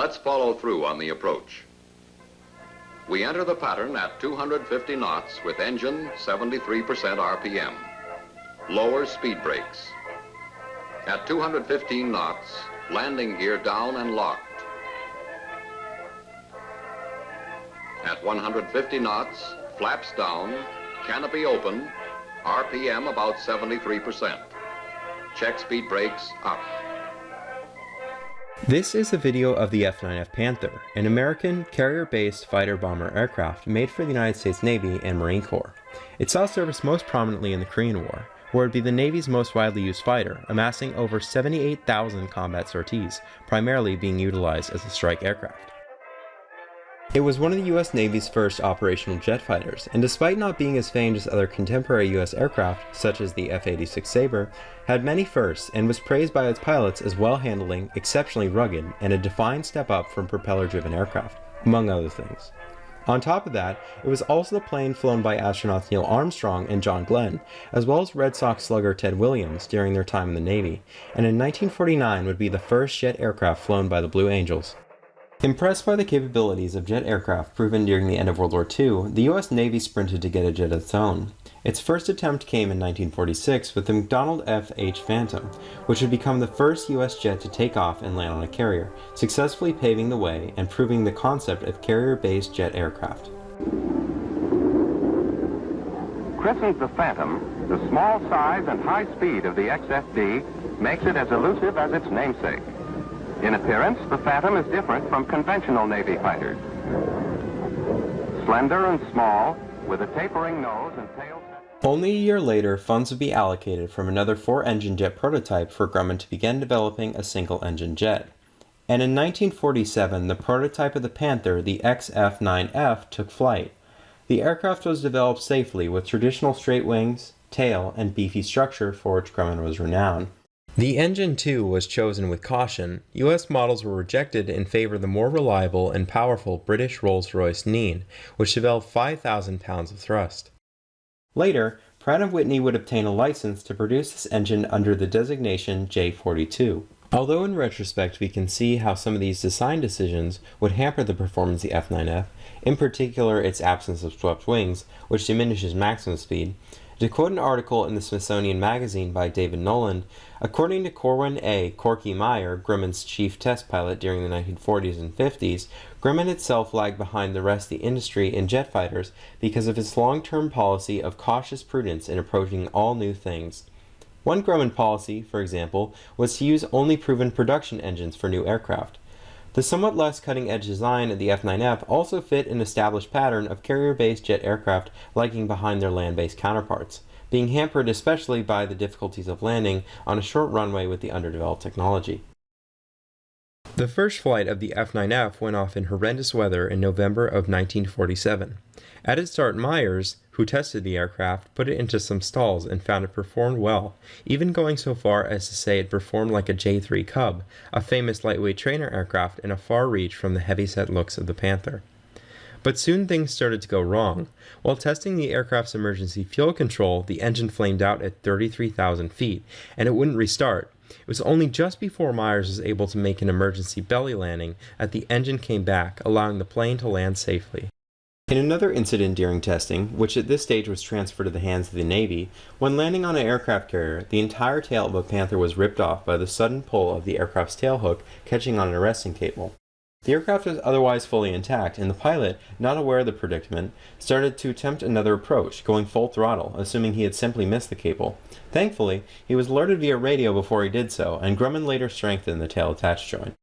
Let's follow through on the approach. We enter the pattern at 250 knots with engine 73% RPM. Lower speed brakes. At 215 knots, landing gear down and locked. At 150 knots, flaps down, canopy open, RPM about 73%. Check speed brakes up. This is a video of the F9F Panther, an American carrier-based fighter-bomber aircraft made for the United States Navy and Marine Corps. It saw service most prominently in the Korean War, where it would be the Navy's most widely used fighter, amassing over 78,000 combat sorties, primarily being utilized as a strike aircraft. It was one of the U.S. Navy's first operational jet fighters, and despite not being as famed as other contemporary U.S. aircraft, such as the F-86 Sabre, had many firsts and was praised by its pilots as well-handling, exceptionally rugged, and a defined step up from propeller-driven aircraft, among other things. On top of that, it was also the plane flown by astronauts Neil Armstrong and John Glenn, as well as Red Sox slugger Ted Williams during their time in the Navy, and in 1949 would be the first jet aircraft flown by the Blue Angels. Impressed by the capabilities of jet aircraft proven during the end of World War II, the U.S. Navy sprinted to get a jet of its own. Its first attempt came in 1946 with the McDonnell F-H Phantom, which would become the first U.S. jet to take off and land on a carrier, successfully paving the way and proving the concept of carrier-based jet aircraft. Christened the Phantom, the small size and high speed of the XFD makes it as elusive as its namesake. In appearance, the Phantom is different from conventional Navy fighters. Slender and small, with a tapering nose and tail. Only a year later, funds would be allocated from another 4-engine jet prototype for Grumman to begin developing a single-engine jet. And in 1947, the prototype of the Panther, the F9F, took flight. The aircraft was developed safely with traditional straight wings, tail, and beefy structure for which Grumman was renowned. The engine, too, was chosen with caution. U.S. models were rejected in favor of the more reliable and powerful British Rolls-Royce Nene, which developed 5,000 pounds of thrust. Later, Pratt & Whitney would obtain a license to produce this engine under the designation J42. Although in retrospect we can see how some of these design decisions would hamper the performance of the F9F, in particular its absence of swept wings, which diminishes maximum speed, to quote an article in the Smithsonian Magazine by David Noland, according to Corwin A. Corky Meyer, Grumman's chief test pilot during the 1940s and 50s, Grumman itself lagged behind the rest of the industry in jet fighters because of its long-term policy of cautious prudence in approaching all new things. One Grumman policy, for example, was to use only proven production engines for new aircraft. The somewhat less cutting-edge design of the F9F also fit an established pattern of carrier-based jet aircraft lagging behind their land-based counterparts, being hampered especially by the difficulties of landing on a short runway with the underdeveloped technology. The first flight of the F9F went off in horrendous weather in November of 1947. At its start, Myers, who tested the aircraft, put it into some stalls and found it performed well, even going so far as to say it performed like a J-3 Cub, a famous lightweight trainer aircraft and a far reach from the heavyset looks of the Panther. But soon things started to go wrong. While testing the aircraft's emergency fuel control, the engine flamed out at 33,000 feet, and it wouldn't restart. It was only just before Myers was able to make an emergency belly landing that the engine came back, allowing the plane to land safely. In another incident during testing, which at this stage was transferred to the hands of the Navy, when landing on an aircraft carrier, the entire tail of a Panther was ripped off by the sudden pull of the aircraft's tailhook catching on an arresting cable. The aircraft was otherwise fully intact, and the pilot, not aware of the predicament, started to attempt another approach, going full throttle, assuming he had simply missed the cable. Thankfully, he was alerted via radio before he did so, and Grumman later strengthened the tail attach joint.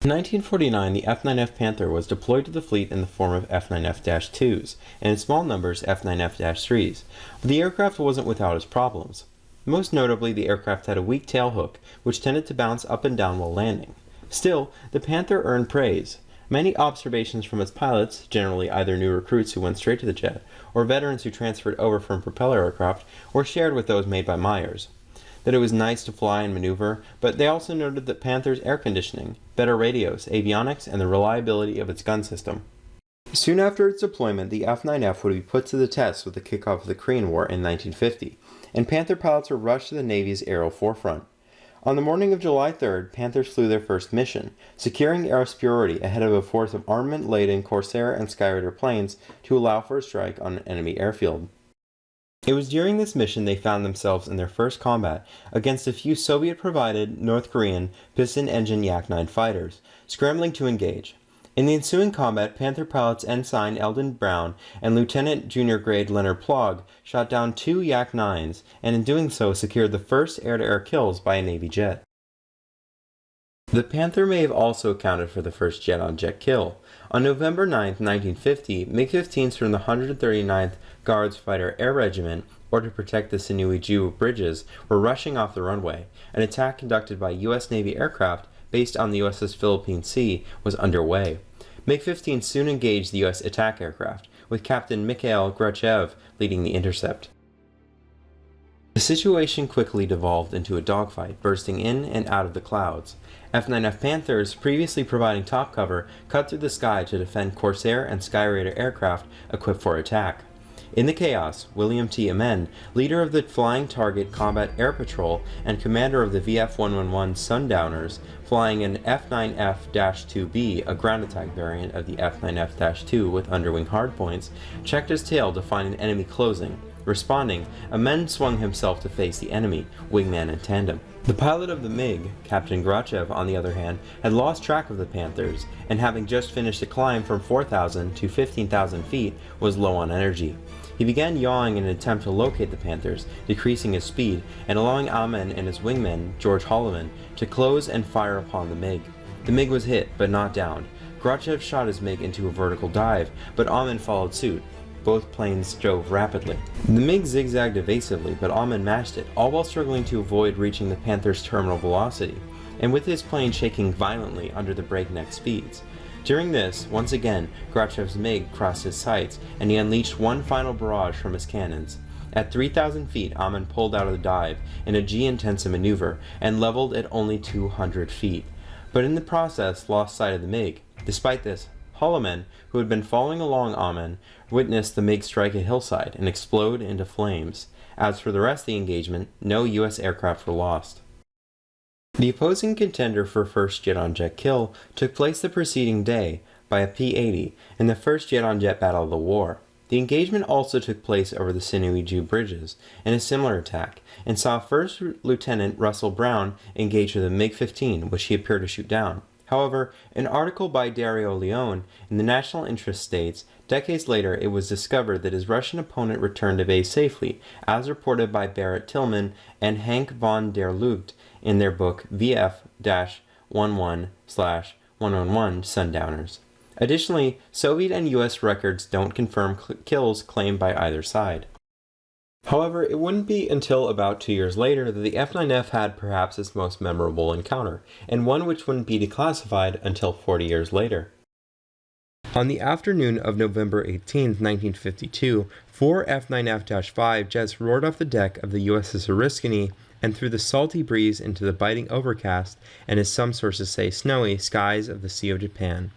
In 1949, the F9F Panther was deployed to the fleet in the form of F9F-2s, and in small numbers F9F-3s, but the aircraft wasn't without its problems. Most notably, the aircraft had a weak tailhook, which tended to bounce up and down while landing. Still, the Panther earned praise. Many observations from its pilots, generally either new recruits who went straight to the jet, or veterans who transferred over from propeller aircraft, were shared with those made by Myers. That it was nice to fly and maneuver, but they also noted that Panther's air conditioning, better radios, avionics, and the reliability of its gun system. Soon after its deployment, the F9F would be put to the test with the kickoff of the Korean War in 1950, and Panther pilots were rushed to the Navy's aerial forefront. On the morning of July 3rd, Panthers flew their first mission, securing air superiority ahead of a force of armament-laden Corsair and Skyraider planes to allow for a strike on an enemy airfield. It was during this mission they found themselves in their first combat against a few Soviet-provided North Korean piston-engine Yak-9 fighters, scrambling to engage. In the ensuing combat, Panther pilots Ensign Eldon Brown and Lieutenant Junior Grade Leonard Plog shot down 2 Yak-9s, and in doing so secured the first air-to-air kills by a Navy jet. The Panther may have also accounted for the first jet-on-jet kill. On November 9, 1950, MiG-15s from the 139th Guards Fighter Air Regiment, ordered to protect the Sinuiju bridges, were rushing off the runway. An attack conducted by U.S. Navy aircraft based on the USS Philippine Sea was underway. MiG-15 soon engaged the U.S. attack aircraft, with Captain Mikhail Grachev leading the intercept. The situation quickly devolved into a dogfight, bursting in and out of the clouds. F9F Panthers, previously providing top cover, cut through the sky to defend Corsair and Skyraider aircraft equipped for attack. In the chaos, William T. Amen, leader of the Flying Target Combat Air Patrol and commander of the VF-111 Sundowners, flying an F9F-2B, a ground attack variant of the F9F-2 with underwing hardpoints, checked his tail to find an enemy closing. Responding, Amen swung himself to face the enemy, wingman in tandem. The pilot of the MiG, Captain Grachev, on the other hand, had lost track of the Panthers, and having just finished a climb from 4,000 to 15,000 feet, was low on energy. He began yawing in an attempt to locate the Panthers, decreasing his speed and allowing Amen and his wingman, George Holloman, to close and fire upon the MiG. The MiG was hit, but not downed. Grachev shot his MiG into a vertical dive, but Amen followed suit. Both planes drove rapidly. The MiG zigzagged evasively, but Amen matched it, all while struggling to avoid reaching the Panther's terminal velocity, and with his plane shaking violently under the breakneck speeds. During this, once again, Grachev's MiG crossed his sights, and he unleashed one final barrage from his cannons. At 3,000 feet, Amen pulled out of the dive in a G-intensive maneuver and leveled at only 200 feet, but in the process lost sight of the MiG. Despite this, Holloman, who had been following along Amen, witnessed the MiG strike a hillside and explode into flames. As for the rest of the engagement, no U.S. aircraft were lost. The opposing contender for first jet-on-jet kill took place the preceding day by a P-80 in the first jet-on-jet battle of the war. The engagement also took place over the Sinuiju bridges in a similar attack, and saw First Lieutenant Russell Brown engage with a MiG-15, which he appeared to shoot down. However, an article by Dario Leone in the National Interest states, decades later it was discovered that his Russian opponent returned to base safely, as reported by Barrett Tillman and Hank von der Lugt in their book VF-11/111 Sundowners. Additionally, Soviet and U.S. records don't confirm kills claimed by either side. However, it wouldn't be until about 2 years later that the F9F had perhaps its most memorable encounter, and one which wouldn't be declassified until 40 years later. On the afternoon of November 18, 1952, 4 F9F-5 jets roared off the deck of the USS Oriskany and through the salty breeze into the biting overcast and, as some sources say, snowy skies of the Sea of Japan.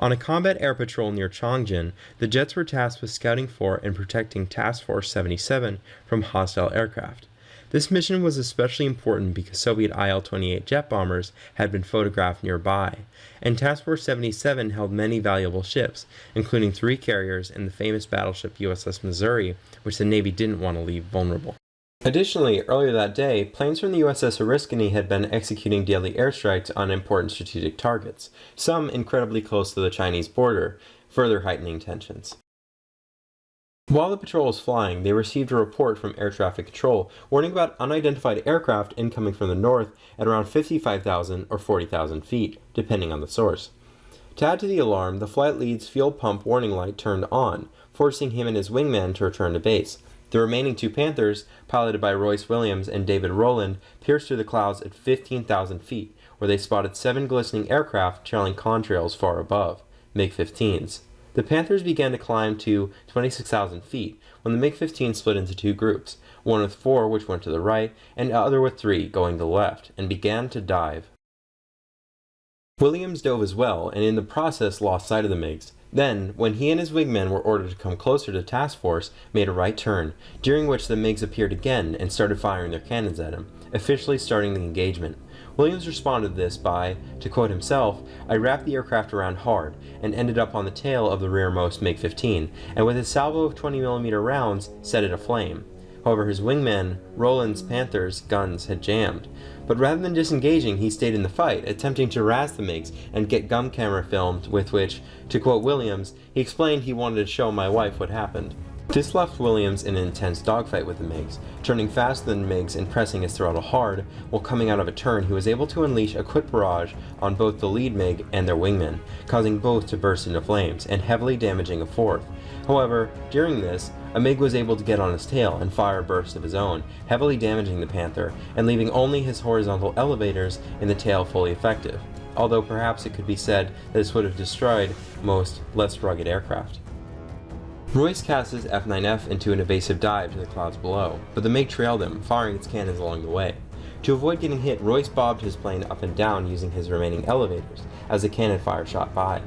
On a combat air patrol near Chongjin, the jets were tasked with scouting for and protecting Task Force 77 from hostile aircraft. This mission was especially important because Soviet Il-28 jet bombers had been photographed nearby, and Task Force 77 held many valuable ships, including 3 carriers and the famous battleship USS Missouri, which the Navy didn't want to leave vulnerable. Additionally, earlier that day, planes from the USS Oriskany had been executing daily airstrikes on important strategic targets, some incredibly close to the Chinese border, further heightening tensions. While the patrol was flying, they received a report from Air Traffic Control warning about unidentified aircraft incoming from the north at around 55,000 or 40,000 feet, depending on the source. To add to the alarm, the flight lead's fuel pump warning light turned on, forcing him and his wingman to return to base. The remaining 2 Panthers, piloted by Royce Williams and David Rowland, pierced through the clouds at 15,000 feet, where they spotted 7 glistening aircraft trailing contrails far above, MiG-15s. The Panthers began to climb to 26,000 feet, when the MiG-15 split into 2 groups, one with 4 which went to the right, and the other with 3 going to the left, and began to dive. Williams dove as well, and in the process lost sight of the MiGs. Then, when he and his wingmen were ordered to come closer to Task Force, made a right turn, during which the MiGs appeared again and started firing their cannons at him, officially starting the engagement. Williams responded to this by, to quote himself, "I wrapped the aircraft around hard and ended up on the tail of the rearmost MiG-15, and with a salvo of 20mm rounds, set it aflame." However, his wingman, Roland's Panther's guns had jammed. But rather than disengaging, he stayed in the fight, attempting to harass the MiGs and get gun camera filmed with which, to quote Williams, he explained he wanted to show my wife what happened. This left Williams in an intense dogfight with the MiGs, turning faster than MiGs and pressing his throttle hard. While coming out of a turn, he was able to unleash a quick barrage on both the lead MiG and their wingmen, causing both to burst into flames and heavily damaging a fourth. However, during this, a MiG was able to get on his tail and fire a burst of his own, heavily damaging the Panther and leaving only his horizontal elevators in the tail fully effective, although perhaps it could be said that this would have destroyed most less rugged aircraft. Royce cast his F9F into an evasive dive to the clouds below, but the MiG trailed him, firing its cannons along the way. To avoid getting hit, Royce bobbed his plane up and down using his remaining elevators as the cannon fire shot by.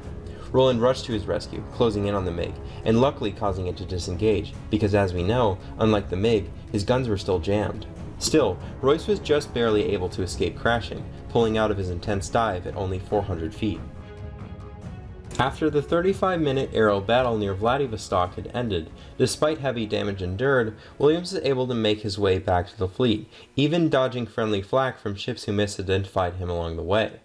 Roland rushed to his rescue, closing in on the MiG, and luckily causing it to disengage, because as we know, unlike the MiG, his guns were still jammed. Still, Royce was just barely able to escape crashing, pulling out of his intense dive at only 400 feet. After the 35-minute aerial battle near Vladivostok had ended, despite heavy damage endured, Williams was able to make his way back to the fleet, even dodging friendly flak from ships who misidentified him along the way.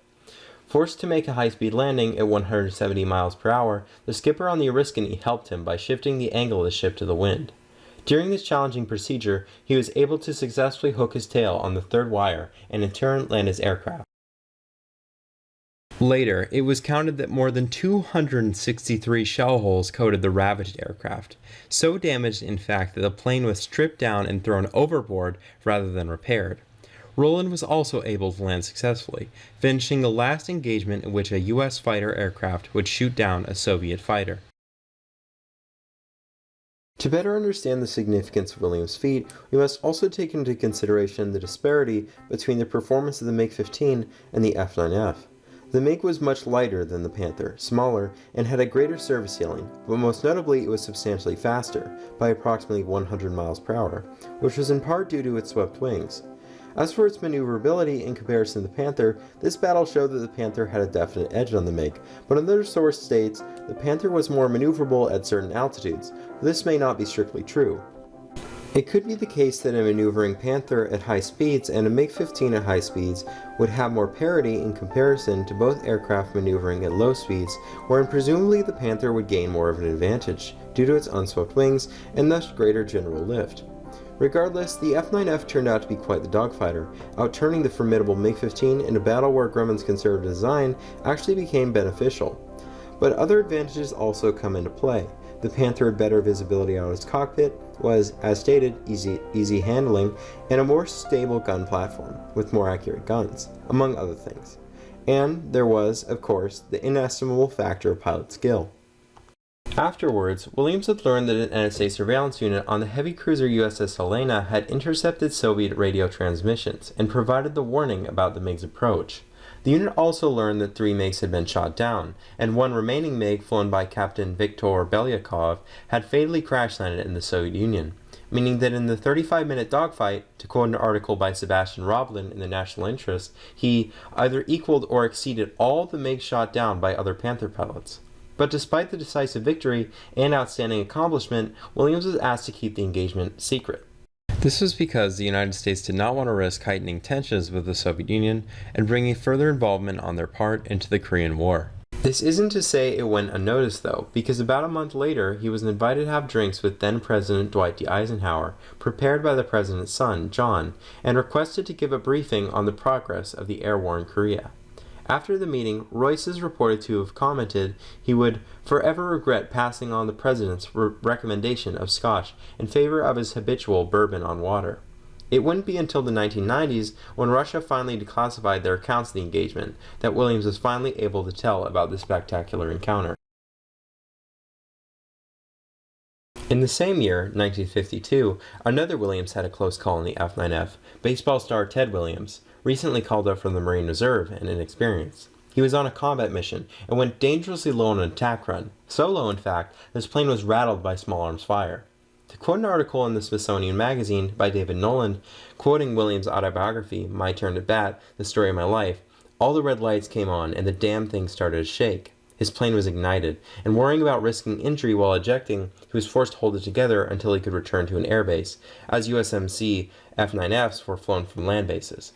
Forced to make a high-speed landing at 170 miles per hour, the skipper on the Oriskany helped him by shifting the angle of the ship to the wind. During this challenging procedure, he was able to successfully hook his tail on the third wire and in turn land his aircraft. Later, it was counted that more than 263 shell holes coated the ravaged aircraft, so damaged in fact that the plane was stripped down and thrown overboard rather than repaired. Roland was also able to land successfully, finishing the last engagement in which a U.S. fighter aircraft would shoot down a Soviet fighter. To better understand the significance of Williams' feat, we must also take into consideration the disparity between the performance of the MiG-15 and the F9F. The MiG was much lighter than the Panther, smaller, and had a greater service ceiling, but most notably it was substantially faster, by approximately 100 miles per hour, which was in part due to its swept wings. As for its maneuverability in comparison to the Panther, this battle showed that the Panther had a definite edge on the MiG, but another source states the Panther was more maneuverable at certain altitudes. This may not be strictly true. It could be the case that a maneuvering Panther at high speeds and a MiG-15 at high speeds would have more parity in comparison to both aircraft maneuvering at low speeds, wherein presumably the Panther would gain more of an advantage due to its unswept wings and thus greater general lift. Regardless, the F9F turned out to be quite the dogfighter, outturning the formidable MiG-15 in a battle where Grumman's conservative design actually became beneficial. But other advantages also come into play. The Panther had better visibility out of its cockpit, was, as stated, easy handling, and a more stable gun platform, with more accurate guns, among other things. And there was, of course, the inestimable factor of pilot skill. Afterwards, Williams had learned that an NSA surveillance unit on the heavy cruiser USS Helena had intercepted Soviet radio transmissions and provided the warning about the MiG's approach. The unit also learned that 3 MiGs had been shot down, and one remaining MiG flown by Captain Viktor Belyakov had fatally crash-landed in the Soviet Union, meaning that in the 35-minute dogfight, to quote an article by Sebastian Roblin in the National Interest, he either equaled or exceeded all the MiGs shot down by other Panther pilots. But despite the decisive victory and outstanding accomplishment, Williams was asked to keep the engagement secret. This was because the United States did not want to risk heightening tensions with the Soviet Union and bringing further involvement on their part into the Korean War. This isn't to say it went unnoticed though, because about a month later he was invited to have drinks with then-President Dwight D. Eisenhower, prepared by the President's son, John, and requested to give a briefing on the progress of the air war in Korea. After the meeting, Royce is reported to have commented he would forever regret passing on the President's recommendation of Scotch in favor of his habitual bourbon on water. It wouldn't be until the 1990s, when Russia finally declassified their accounts of the engagement, that Williams was finally able to tell about the spectacular encounter. In the same year, 1952, another Williams had a close call in the F9F, baseball star Ted Williams, recently called up from the Marine Reserve and inexperienced. He was on a combat mission and went dangerously low on an attack run, so low in fact that his plane was rattled by small arms fire. To To quote an article in the Smithsonian Magazine by David Noland, quoting Williams' autobiography, My Turn to Bat, The Story of My Life, all the red lights came on and the damn thing started to shake. His plane was ignited, and worrying about risking injury while ejecting, he was forced to hold it together until he could return to an airbase, as USMC F9Fs were flown from land bases.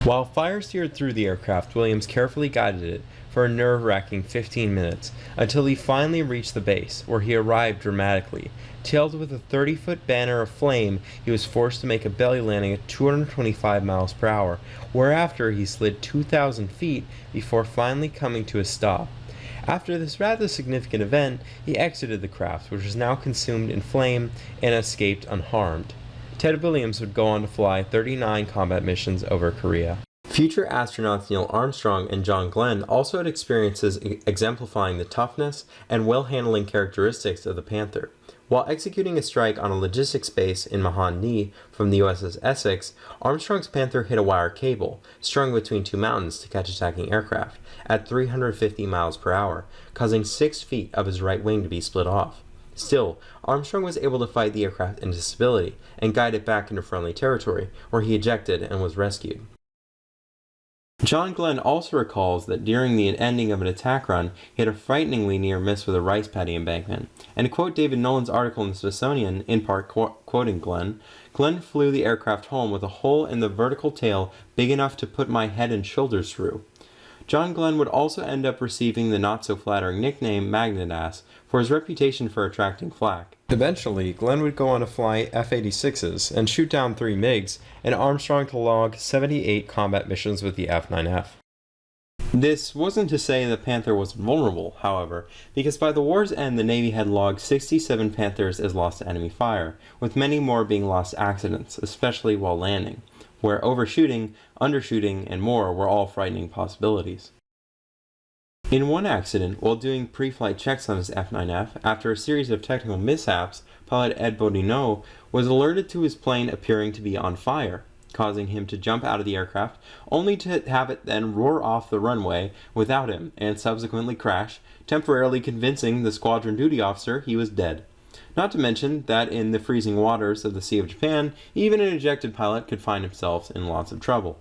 While fire seared through the aircraft, Williams carefully guided it for a nerve-wracking 15 minutes, until he finally reached the base, where he arrived dramatically. Tailed with a 30-foot banner of flame, he was forced to make a belly landing at 225 miles per hour, whereafter he slid 2,000 feet before finally coming to a stop. After this rather significant event, he exited the craft, which was now consumed in flame, and escaped unharmed. Ted Williams would go on to fly 39 combat missions over Korea. Future astronauts Neil Armstrong and John Glenn also had experiences exemplifying the toughness and well-handling characteristics of the Panther. While executing a strike on a logistics base in Mahon Ni from the USS Essex, Armstrong's Panther hit a wire cable, strung between two mountains to catch attacking aircraft, at 350 miles per hour, causing 6 feet of his right wing to be split off. Still, Armstrong was able to fight the aircraft into stability and guide it back into friendly territory, where he ejected and was rescued. John Glenn also recalls that during the ending of an attack run, he had a frighteningly near miss with a rice paddy embankment, and to quote David Nolan's article in the Smithsonian, in part quoting Glenn, Glenn flew the aircraft home with a hole in the vertical tail big enough to put my head and shoulders through. John Glenn would also end up receiving the not-so-flattering nickname Magnet Ass for his reputation for attracting flack. Eventually, Glenn would go on to fly F-86s and shoot down 3 MiGs, and Armstrong to log 78 combat missions with the F9F. This wasn't to say the Panther was vulnerable, however, because by the war's end the Navy had logged 67 Panthers as lost to enemy fire, with many more being lost to accidents, especially while landing, where overshooting, undershooting, and more were all frightening possibilities. In one accident, while doing pre-flight checks on his F9F, after a series of technical mishaps, pilot Ed Boudinot was alerted to his plane appearing to be on fire, causing him to jump out of the aircraft, only to have it then roar off the runway without him and subsequently crash, temporarily convincing the squadron duty officer he was dead. Not to mention that in the freezing waters of the Sea of Japan, even an ejected pilot could find himself in lots of trouble.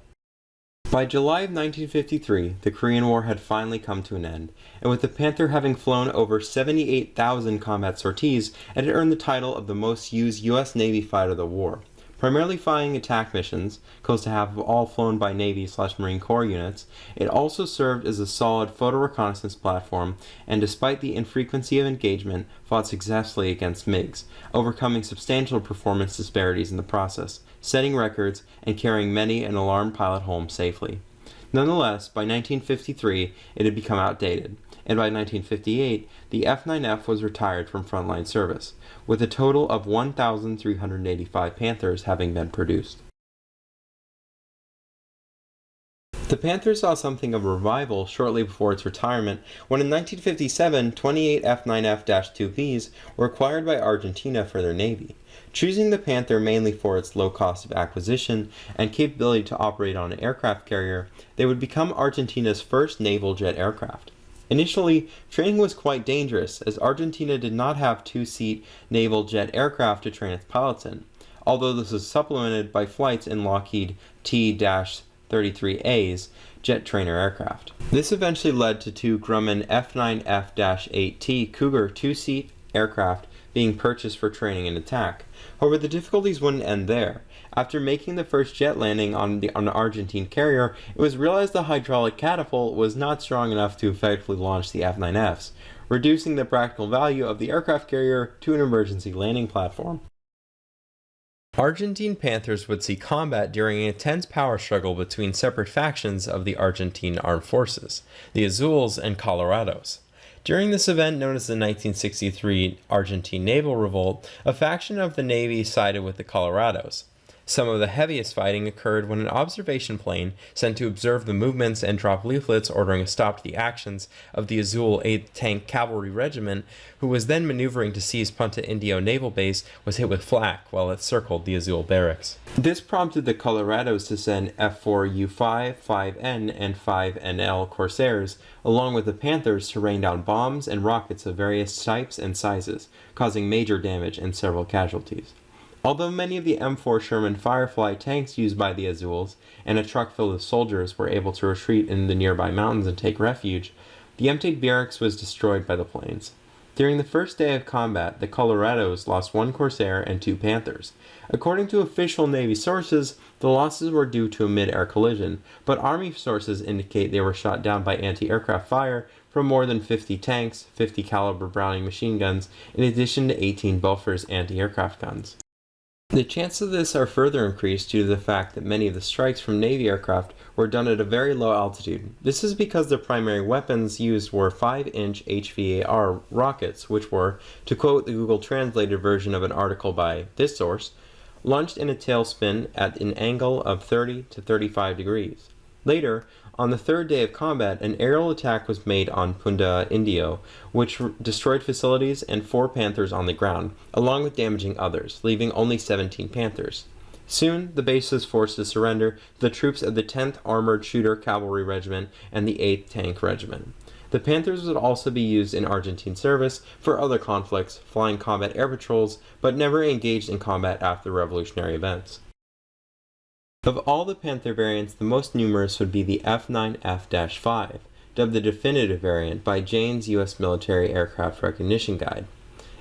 By July of 1953, the Korean War had finally come to an end, and with the Panther having flown over 78,000 combat sorties, it had earned the title of the most used U.S. Navy fighter of the war. Primarily flying attack missions, close to half of all flown by Navy/Marine Corps units, it also served as a solid photo reconnaissance platform, and despite the infrequency of engagement, fought successfully against MiGs, overcoming substantial performance disparities in the process, setting records, and carrying many an alarmed pilot home safely. Nonetheless, by 1953, it had become outdated, and by 1958, the F9F was retired from frontline service, with a total of 1,385 Panthers having been produced. The Panther saw something of a revival shortly before its retirement when in 1957 28 F9F-2Bs were acquired by Argentina for their Navy. Choosing the Panther mainly for its low cost of acquisition and capability to operate on an aircraft carrier, they would become Argentina's first naval jet aircraft. Initially, training was quite dangerous, as Argentina did not have 2-seat naval jet aircraft to train its pilots in, although this was supplemented by flights in Lockheed T-33A's jet trainer aircraft. This eventually led to 2 Grumman F9F-8T Cougar 2-seat aircraft being purchased for training and attack. However, the difficulties wouldn't end there. After making the first jet landing on an Argentine carrier, it was realized the hydraulic catapult was not strong enough to effectively launch the F9Fs, reducing the practical value of the aircraft carrier to an emergency landing platform. Argentine Panthers would see combat during an intense power struggle between separate factions of the Argentine armed forces, the Azules and Colorados. During this event, known as the 1963 Argentine Naval Revolt, a faction of the Navy sided with the Colorados. Some of the heaviest fighting occurred when an observation plane sent to observe the movements and drop leaflets ordering a stop to the actions of the Azul 8th Tank Cavalry Regiment, who was then maneuvering to seize Punta Indio Naval Base, was hit with flak while it circled the Azul barracks. This prompted the Colorados to send F4U5, 5N, and 5NL Corsairs, along with the Panthers, to rain down bombs and rockets of various types and sizes, causing major damage and several casualties. Although many of the M4 Sherman Firefly tanks used by the Azules and a truck filled with soldiers were able to retreat in the nearby mountains and take refuge, the empty barracks was destroyed by the planes. During the first day of combat, the Colorados lost 1 Corsair and 2 Panthers. According to official Navy sources, the losses were due to a mid-air collision, but Army sources indicate they were shot down by anti-aircraft fire from more than 50 tanks, 50 caliber Browning machine guns, in addition to 18 Bofors anti-aircraft guns. The chances of this are further increased due to the fact that many of the strikes from Navy aircraft were done at a very low altitude. This is because the primary weapons used were 5-inch HVAR rockets, which were, to quote the Google translated version of an article by this source, launched in a tailspin at an angle of 30 to 35 degrees. Later, on the third day of combat, an aerial attack was made on Punta Indio, which destroyed facilities and 4 Panthers on the ground, along with damaging others, leaving only 17 Panthers. Soon, the base was forced to surrender to the troops of the 10th Armored Shooter Cavalry Regiment and the 8th Tank Regiment. The Panthers would also be used in Argentine service for other conflicts, flying combat air patrols, but never engaged in combat after revolutionary events. Of all the Panther variants, the most numerous would be the F9F-5, dubbed the definitive variant by Jane's U.S. Military Aircraft Recognition Guide.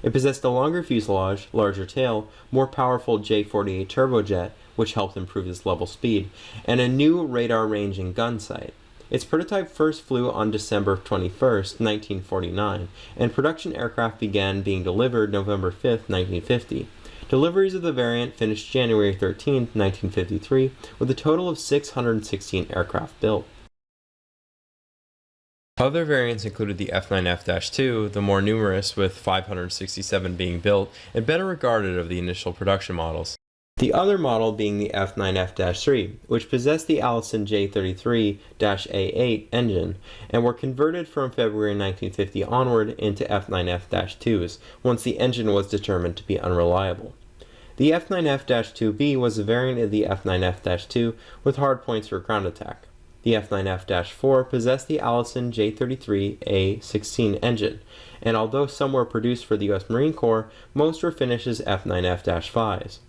It possessed a longer fuselage, larger tail, more powerful J-48 turbojet, which helped improve its level speed, and a new radar-ranging gun sight. Its prototype first flew on December 21, 1949, and production aircraft began being delivered November 5, 1950. Deliveries of the variant finished January 13, 1953, with a total of 616 aircraft built. Other variants included the F9F-2, the more numerous, with 567 being built, and better regarded of the initial production models. The other model being the F9F-3, which possessed the Allison J33-A8 engine, and were converted from February 1950 onward into F9F-2s, once the engine was determined to be unreliable. The F9F-2B was a variant of the F9F-2 with hardpoints for ground attack. The F9F-4 possessed the Allison J33A16 engine, and although some were produced for the U.S. Marine Corps, most were finished as F9F-5s.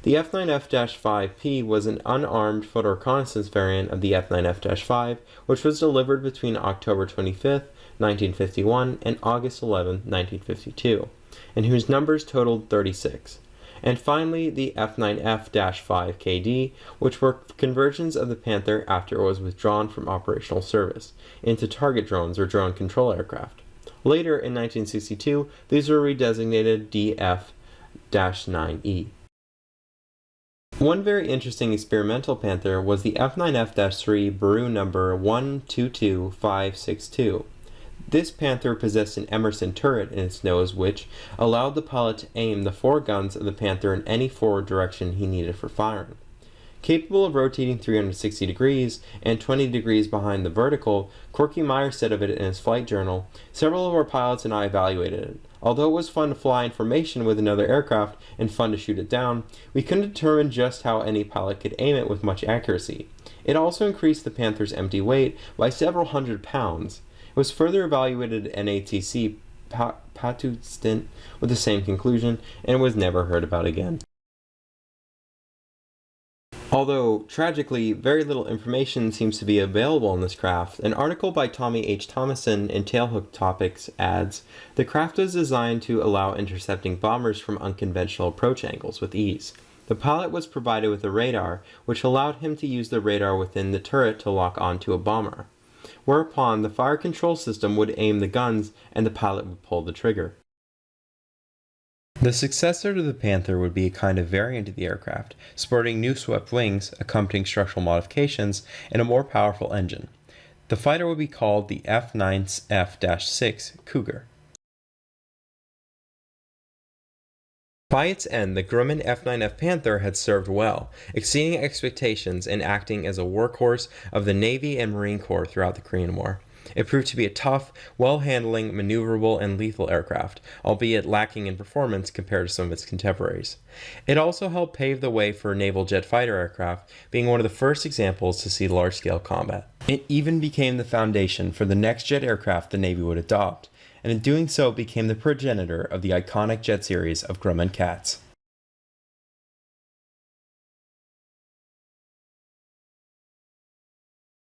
The F9F-5P was an unarmed foot reconnaissance variant of the F9F-5, which was delivered between October 25, 1951 and August 11, 1952, and whose numbers totaled 36. And finally, the F9F-5KD, which were conversions of the Panther after it was withdrawn from operational service, into target drones or drone control aircraft. Later, in 1962, these were redesignated DF-9E. One very interesting experimental Panther was the F9F-3 Baru number 122562. This Panther possessed an Emerson turret in its nose which allowed the pilot to aim the 4 guns of the Panther in any forward direction he needed for firing. Capable of rotating 360 degrees and 20 degrees behind the vertical, Corky Meyer said of it in his flight journal, "Several of our pilots and I evaluated it. Although it was fun to fly in formation with another aircraft and fun to shoot it down, we couldn't determine just how any pilot could aim it with much accuracy. It also increased the Panther's empty weight by several hundred pounds. It was further evaluated at NATC Patuxent with the same conclusion and was never heard about again." Although, tragically, very little information seems to be available on this craft, an article by Tommy H. Thomason in Tailhook Topics adds, "The craft was designed to allow intercepting bombers from unconventional approach angles with ease. The pilot was provided with a radar, which allowed him to use the radar within the turret to lock onto a bomber, whereupon the fire control system would aim the guns and the pilot would pull the trigger." The successor to the Panther would be a kind of variant of the aircraft, sporting new swept wings, accompanying structural modifications, and a more powerful engine. The fighter would be called the F9F-6 Cougar. By its end, the Grumman F9F Panther had served well, exceeding expectations and acting as a workhorse of the Navy and Marine Corps throughout the Korean War. It proved to be a tough, well-handling, maneuverable, and lethal aircraft, albeit lacking in performance compared to some of its contemporaries. It also helped pave the way for naval jet fighter aircraft, being one of the first examples to see large-scale combat. It even became the foundation for the next jet aircraft the Navy would adopt, and in doing so became the progenitor of the iconic jet series of Grumman Cats.